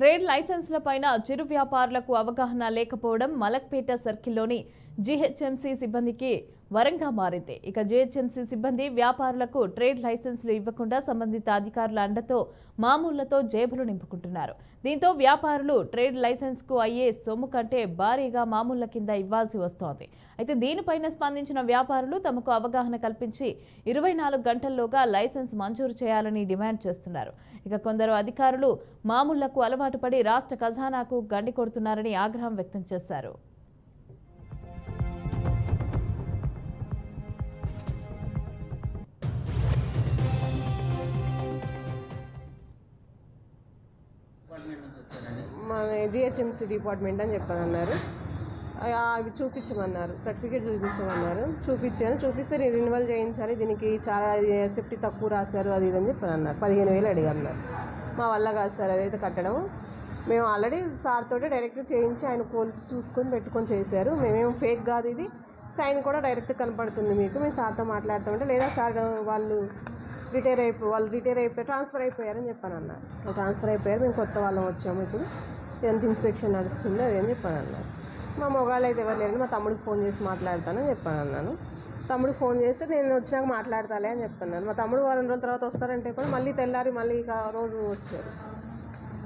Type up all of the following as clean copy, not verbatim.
Trade లైసెన్స్ల పైన చిరు వ్యాపారులకు అవగాహన లేకపోవడం మలక్పేట సర్కిల్లోని జీహెచ్ఎంసీ సిబ్బందికి వరంగా మారింది. ఇక జీహెచ్ఎంసీ సిబ్బంది వ్యాపారులకు ట్రేడ్ లైసెన్సులు ఇవ్వకుండా సంబంధిత అధికారుల అండతో మామూళ్లతో జేబులు నింపుకుంటున్నారు. దీంతో వ్యాపారులు ట్రేడ్ లైసెన్స్కు అయ్యే సొమ్ము కంటే భారీగా మామూళ్ల కింద ఇవ్వాల్సి వస్తోంది. అయితే దీనిపైన స్పందించిన వ్యాపారులు తమకు అవగాహన కల్పించి 24 గంటల్లోగా లైసెన్స్ మంజూరు చేయాలని డిమాండ్ చేస్తున్నారు. ఇక కొందరు అధికారులు మామూళ్లకు అలవాటు పడి రాష్ట్ర ఖజానాకు గండి కొడుతున్నారని ఆగ్రహం వ్యక్తం చేశారు. మా జిహెచ్ఎంసీ డిపార్ట్మెంట్ అని చెప్పానన్నారు. అవి చూపించమన్నారు, సర్టిఫికేట్ చూపించమన్నారు. చూపిస్తే రెన్యువల్ చేయించాలి, దీనికి చాలా సేఫ్టీ తక్కువ రాశారు అది ఇది అని చెప్పానన్నారు. 15,000 అడిగారు. మా వల్ల కాదు సార్ అదైతే కట్టడం. మేము ఆల్రెడీ సార్ తోటి డైరెక్ట్ చేయించి ఆయన పోల్స్ చూసుకొని పెట్టుకొని చేశారు. మేమేం ఫేక్ కాదు, ఇది సైన్ కూడా డైరెక్ట్ కనపడుతుంది మీకు. మేము సార్తో మాట్లాడుతుంటే లేదా సార్ వాళ్ళు రిటైర్ అయిపోయి ట్రాన్స్ఫర్ అయిపోయారని చెప్పానన్నారు. ట్రాన్స్ఫర్ అయిపోయారు, మేము కొత్త వాళ్ళం వచ్చాము, ఇప్పుడు ఎంత ఇన్స్పెక్షన్ నడుస్తుంది అది అని చెప్పానన్నారు. మా మొగాళ్ళు అయితే ఎవరు లేరు, మా తమ్ముడికి ఫోన్ చేసి మాట్లాడతానని చెప్పానన్నాను. తమ్ముడికి ఫోన్ చేస్తే నేను వచ్చినాక మాట్లాడతాలే అని చెప్తున్నాను. మా తమ్ముడు 2 రోజుల తర్వాత వస్తారంటే కూడా మళ్ళీ తెల్లారి మళ్ళీ ఇక రోజు వచ్చారు.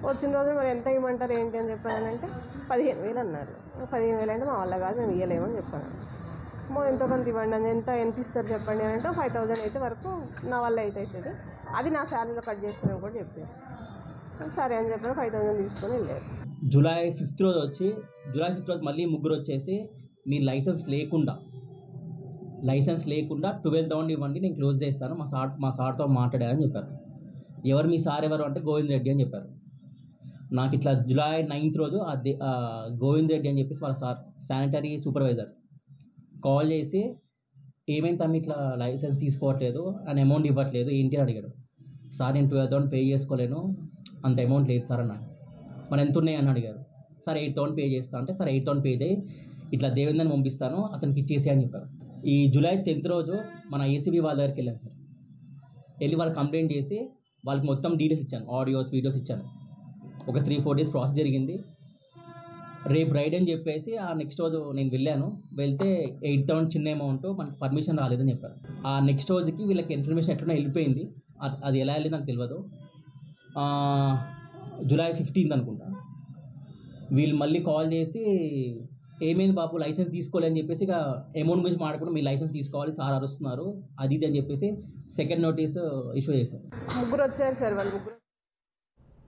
వచ్చిన రోజు మరి ఎంత ఇవ్వమంటారు ఏంటి అని చెప్పానంటే 15,000 అన్నారు. 15,000 అంటే మా వల్ల కాదు, మేము ఇవ్వలేమని చెప్పాను. ఎంతో కొంత ఇవ్వండి అని ఎంత ఇస్తారు చెప్పండి అని అంటే 5,000 అయితే వరకు నా వల్ల అయితే అవుతుంది, అది నా శాలరీలో కట్ చేస్తానని కూడా చెప్పాను. సరే అని చెప్పాను, 5,000 తీసుకొని వెళ్ళారు. జూలై 5th రోజు మళ్ళీ ముగ్గురు వచ్చేసి మీ లైసెన్స్ లేకుండా 12,000 ఇవ్వండి, నేను క్లోజ్ చేస్తాను, మా సార్తో మాట్లాడారని చెప్పారు. ఎవరు మీ సార్ ఎవరు అంటే గోవింద్ రెడ్డి అని చెప్పారు. నాకు ఇట్లా జూలై 9th రోజు గోవింద్ రెడ్డి అని చెప్పేసి వాళ్ళ సార్ శానిటరీ సూపర్వైజర్ కాల్ చేసి ఏమైంది తమ్మి ఇట్లా లైసెన్స్ తీసుకోవట్లేదు అని అమౌంట్ ఇవ్వట్లేదు ఏంటి అని అడిగాడు. సార్ నేను 12,000 పే చేసుకోలేను, అంత అమౌంట్ లేదు సార్ అన్నాడు. మరి ఎంత ఉన్నాయి అని అడిగారు. సార్ 8,000 పే చేస్తా అంటే సరే 8,000 పే చేయి, ఇట్లా దేవేంద్రని పంపిస్తాను అతనికి ఇచ్చేసి అని చెప్పారు. ఈ జూలై 10th రోజు మన ఏసీబీ వాళ్ళ దగ్గరికి వెళ్ళాను సార్. వెళ్ళి వాళ్ళు కంప్లైంట్ చేసి వాళ్ళకి మొత్తం డీటెయిల్స్ ఇచ్చాను, ఆడియోస్ వీడియోస్ ఇచ్చాను. ఒక 3-4 డేస్ ప్రాసెస్ జరిగింది. రేపు రైడ్ అని చెప్పేసి ఆ నెక్స్ట్ రోజు నేను వెళ్ళాను. వెళ్తే 8,000 చిన్న అమౌంట్, మనకి పర్మిషన్ రాలేదని చెప్పారు. ఆ నెక్స్ట్ రోజుకి వీళ్ళకి ఇన్ఫర్మేషన్ ఎట్లనో వెళ్ళిపోయింది, అది ఎలా వెళ్ళింది నాకు తెలియదు. జూలై 15th అనుకుంటా వీళ్ళు మళ్ళీ కాల్ చేసి ఏమైంది బాబు లైసెన్స్ తీసుకోలేని చెప్పేసి ఇక అమౌంట్ గురించి మాట్లాడుకుంటూ మీ లైసెన్స్ తీసుకోవాలి సార్ అరుస్తున్నారు అది ఇది అని చెప్పేసి సెకండ్ నోటీస్ ఇష్యూ చేశారు. ముగ్గురు వచ్చారు సార్, వాళ్ళు ముగ్గురు